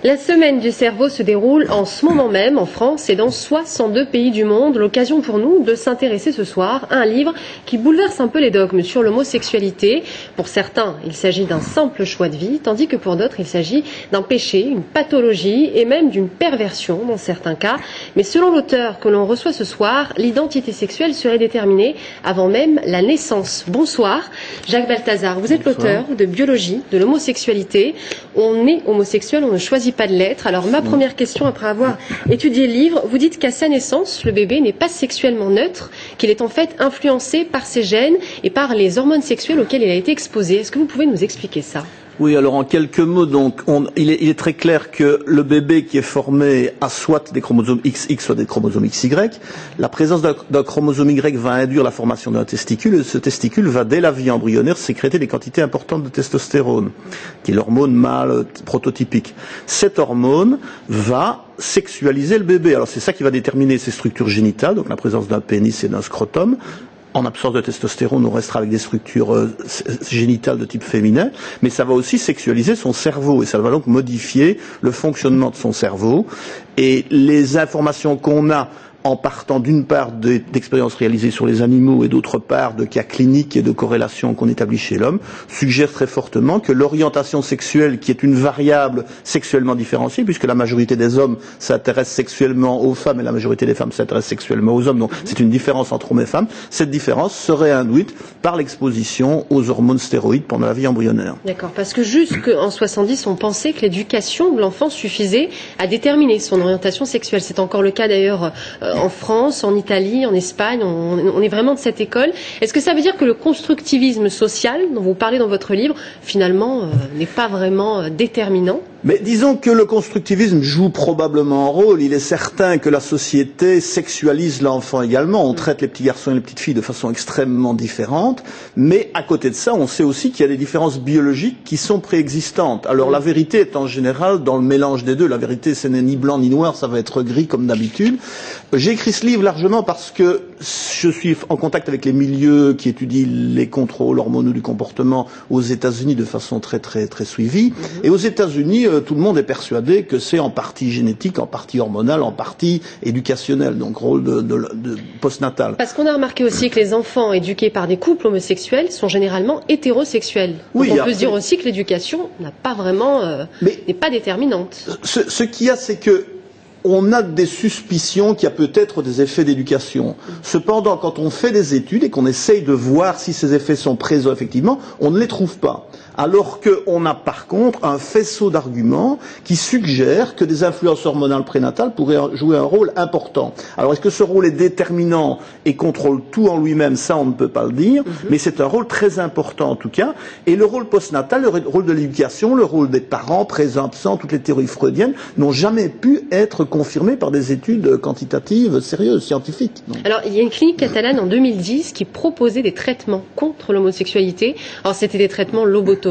La semaine du cerveau se déroule en ce moment même en France et dans 62 pays du monde. L'occasion pour nous de s'intéresser ce soir à un livre qui bouleverse un peu les dogmes sur l'homosexualité. Pour certains, il s'agit d'un simple choix de vie, tandis que pour d'autres, il s'agit d'un péché, une pathologie et même d'une perversion dans certains cas. Mais selon l'auteur que l'on reçoit ce soir, l'identité sexuelle serait déterminée avant même la naissance. Bonsoir, Jacques Balthazar. Vous êtes l'auteur de Biologie de l'homosexualité. On est homosexuel, on ne choisit pas de l'être. Alors ma première question, après avoir étudié le livre, vous dites qu'à sa naissance, le bébé n'est pas sexuellement neutre, qu'il est en fait influencé par ses gènes et par les hormones sexuelles auxquelles il a été exposé. Est-ce que vous pouvez nous expliquer ça ? Oui, alors en quelques mots, donc, il est très clair que le bébé qui est formé a soit des chromosomes XX, soit des chromosomes XY. La présence d'un chromosome Y va induire la formation d'un testicule, et ce testicule va, dès la vie embryonnaire, sécréter des quantités importantes de testostérone, qui est l'hormone mâle prototypique. Cette hormone va sexualiser le bébé. Alors c'est ça qui va déterminer ses structures génitales, donc la présence d'un pénis et d'un scrotum. En absence de testostérone, on restera avec des structures génitales de type féminin, mais ça va aussi sexualiser son cerveau et ça va donc modifier le fonctionnement de son cerveau. Et les informations qu'on a en partant d'une part d'expériences réalisées sur les animaux et d'autre part de cas cliniques et de corrélations qu'on établit chez l'homme, suggèrent très fortement que l'orientation sexuelle, qui est une variable sexuellement différenciée, puisque la majorité des hommes s'intéressent sexuellement aux femmes et la majorité des femmes s'intéressent sexuellement aux hommes, donc c'est une différence entre hommes et femmes, cette différence serait induite par l'exposition aux hormones stéroïdes pendant la vie embryonnaire. D'accord, parce que jusqu'en 70, on pensait que l'éducation de l'enfant suffisait à déterminer son orientation sexuelle. C'est encore le cas d'ailleurs en France, en Italie, en Espagne, on est vraiment de cette école. Est-ce que ça veut dire que le constructivisme social, dont vous parlez dans votre livre, finalement, n'est pas vraiment déterminant ? Mais disons que le constructivisme joue probablement un rôle. Il est certain que la société sexualise l'enfant également. On traite les petits garçons et les petites filles de façon extrêmement différente. Mais à côté de ça, on sait aussi qu'il y a des différences biologiques qui sont préexistantes. Alors la vérité est en général dans le mélange des deux. La vérité, ce n'est ni blanc ni noir, ça va être gris comme d'habitude. J'ai écrit ce livre largement parce que je suis en contact avec les milieux qui étudient les contrôles hormonaux du comportement aux États-Unis de façon très suivie. Et aux États-Unis, tout le monde est persuadé que c'est en partie génétique, en partie hormonal, en partie éducationnel, donc rôle de postnatal. Parce qu'on a remarqué aussi que les enfants éduqués par des couples homosexuels sont généralement hétérosexuels. Oui, donc on peut se dire aussi que l'éducation n'a pas vraiment, n'est pas déterminante. Ce qu'il y a, c'est que on a des suspicions qu'il y a peut-être des effets d'éducation. Cependant, quand on fait des études et qu'on essaye de voir si ces effets sont présents effectivement, on ne les trouve pas. Alors qu'on a par contre un faisceau d'arguments qui suggèrent que des influences hormonales prénatales pourraient jouer un rôle important. Alors est-ce que ce rôle est déterminant et contrôle tout en lui-même? Ça, on ne peut pas le dire, mais c'est un rôle très important en tout cas. Et le rôle postnatal, le rôle de l'éducation, le rôle des parents, présents, absents, toutes les théories freudiennes n'ont jamais pu être confirmées par des études quantitatives, sérieuses, scientifiques. Donc. Alors il y a une clinique catalane en 2010 qui proposait des traitements contre l'homosexualité. Alors c'était des traitements lobotomiques,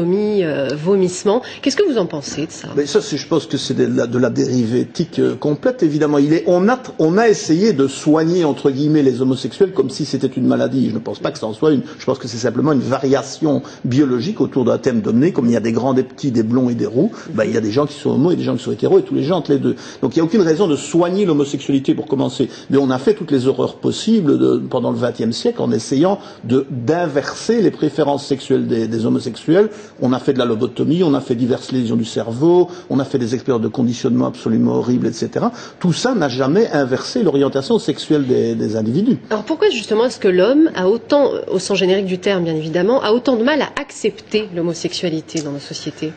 vomissement. Qu'est-ce que vous en pensez de ça? Mais ça, je pense que c'est de la dérive éthique complète, évidemment. On a essayé de soigner, entre guillemets, les homosexuels comme si c'était une maladie. Je ne pense pas que ça en soit une. Je pense que c'est simplement une variation biologique autour d'un thème donné. Comme il y a des grands, des petits, des blonds et des roux, il y a des gens qui sont homos et des gens qui sont hétéros et tous les gens entre les deux. Donc il n'y a aucune raison de soigner l'homosexualité pour commencer. Mais on a fait toutes les horreurs possibles pendant le XXe siècle en essayant d'inverser les préférences sexuelles des homosexuels. On a fait de la lobotomie, on a fait diverses lésions du cerveau, on a fait des expériences de conditionnement absolument horribles, etc. Tout ça n'a jamais inversé l'orientation sexuelle des individus. Alors pourquoi justement est-ce que l'homme a autant, au sens générique du terme bien évidemment, a autant de mal à accepter l'homosexualité dans nos sociétés?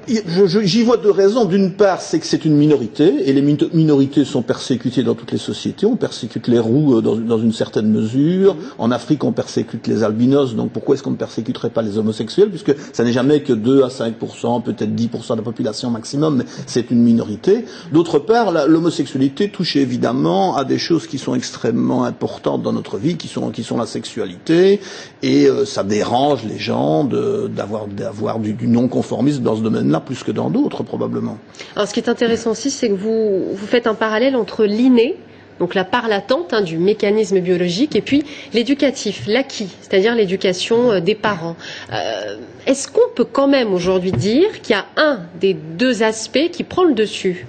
J'y vois deux raisons. D'une part, c'est que c'est une minorité, et les minorités sont persécutées dans toutes les sociétés. On persécute les roux dans une certaine mesure. En Afrique, on persécute les albinos. Donc pourquoi est-ce qu'on ne persécuterait pas les homosexuels? Puisque ça n'est jamais que 2 à 5%, peut-être 10% de la population maximum, mais c'est une minorité. D'autre part, l'homosexualité touche évidemment à des choses qui sont extrêmement importantes dans notre vie, qui sont la sexualité, et ça dérange les gens d'avoir du non-conformisme dans ce domaine-là plus que dans d'autres probablement. Alors ce qui est intéressant aussi, c'est que vous faites un parallèle entre l'inné donc la part latente du mécanisme biologique, et puis l'éducatif, l'acquis, c'est-à-dire l'éducation des parents. Est-ce qu'on peut quand même aujourd'hui dire qu'il y a un des deux aspects qui prend le dessus?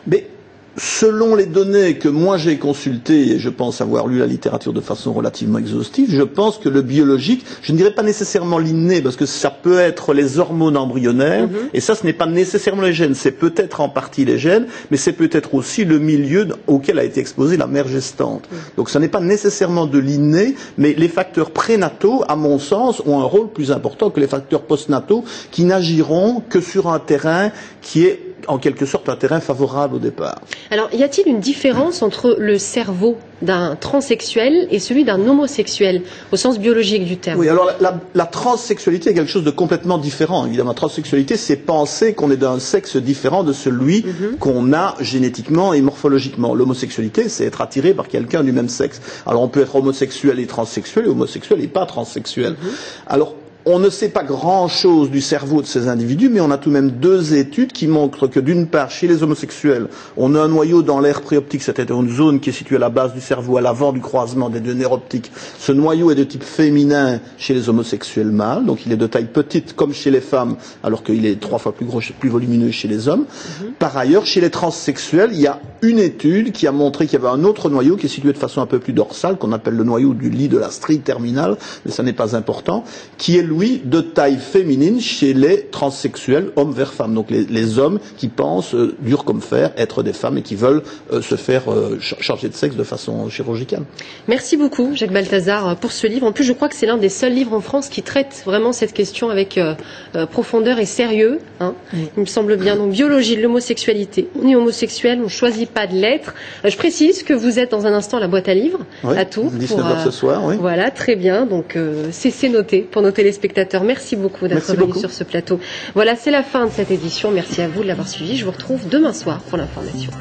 Mais selon les données que moi j'ai consultées, et je pense avoir lu la littérature de façon relativement exhaustive, je pense que le biologique, je ne dirais pas nécessairement l'inné, parce que ça peut être les hormones embryonnaires, et ça ce n'est pas nécessairement les gènes, c'est peut-être en partie les gènes, mais c'est peut-être aussi le milieu auquel a été exposée la mère gestante. Donc ça n'est pas nécessairement de l'inné, mais les facteurs prénataux, à mon sens, ont un rôle plus important que les facteurs postnataux, qui n'agiront que sur un terrain qui est en quelque sorte un terrain favorable au départ. Alors, y a-t-il une différence entre le cerveau d'un transsexuel et celui d'un homosexuel, au sens biologique du terme? Oui, alors la transsexualité est quelque chose de complètement différent. Évidemment, la transsexualité, c'est penser qu'on est d'un sexe différent de celui qu'on a génétiquement et morphologiquement. L'homosexualité, c'est être attiré par quelqu'un du même sexe. Alors, on peut être homosexuel et transsexuel, et homosexuel et pas transsexuel. Alors, on ne sait pas grand-chose du cerveau de ces individus, mais on a tout de même deux études qui montrent que d'une part, chez les homosexuels, on a un noyau dans l'aire préoptique, c'est-à-dire une zone qui est située à la base du cerveau, à l'avant du croisement des deux nerfs optiques. Ce noyau est de type féminin chez les homosexuels mâles, donc il est de taille petite comme chez les femmes, alors qu'il est 3 fois plus gros, plus volumineux chez les hommes. Par ailleurs, chez les transsexuels, il y a une étude qui a montré qu'il y avait un autre noyau qui est situé de façon un peu plus dorsale, qu'on appelle le noyau du lit de la stride terminale, mais ça n'est pas important, qui est lui, de taille féminine chez les transsexuels, hommes vers femmes. Donc les hommes qui pensent, dur comme fer, être des femmes et qui veulent se faire changer de sexe de façon chirurgicale. Merci beaucoup, Jacques Balthazar, pour ce livre. En plus, je crois que c'est l'un des seuls livres en France qui traite vraiment cette question avec profondeur et sérieux. Il me semble bien. Donc, biologie de l'homosexualité. On est homosexuel, on ne choisit pas de l'être. Je précise que vous êtes dans un instant à la boîte à livres, à Tours. 19h ce soir, oui. Voilà, très bien. Donc, c'est noté pour nos téléspectateurs. Merci beaucoup d'être venu sur ce plateau. Voilà, c'est la fin de cette édition. Merci à vous de l'avoir suivi. Je vous retrouve demain soir pour l'information.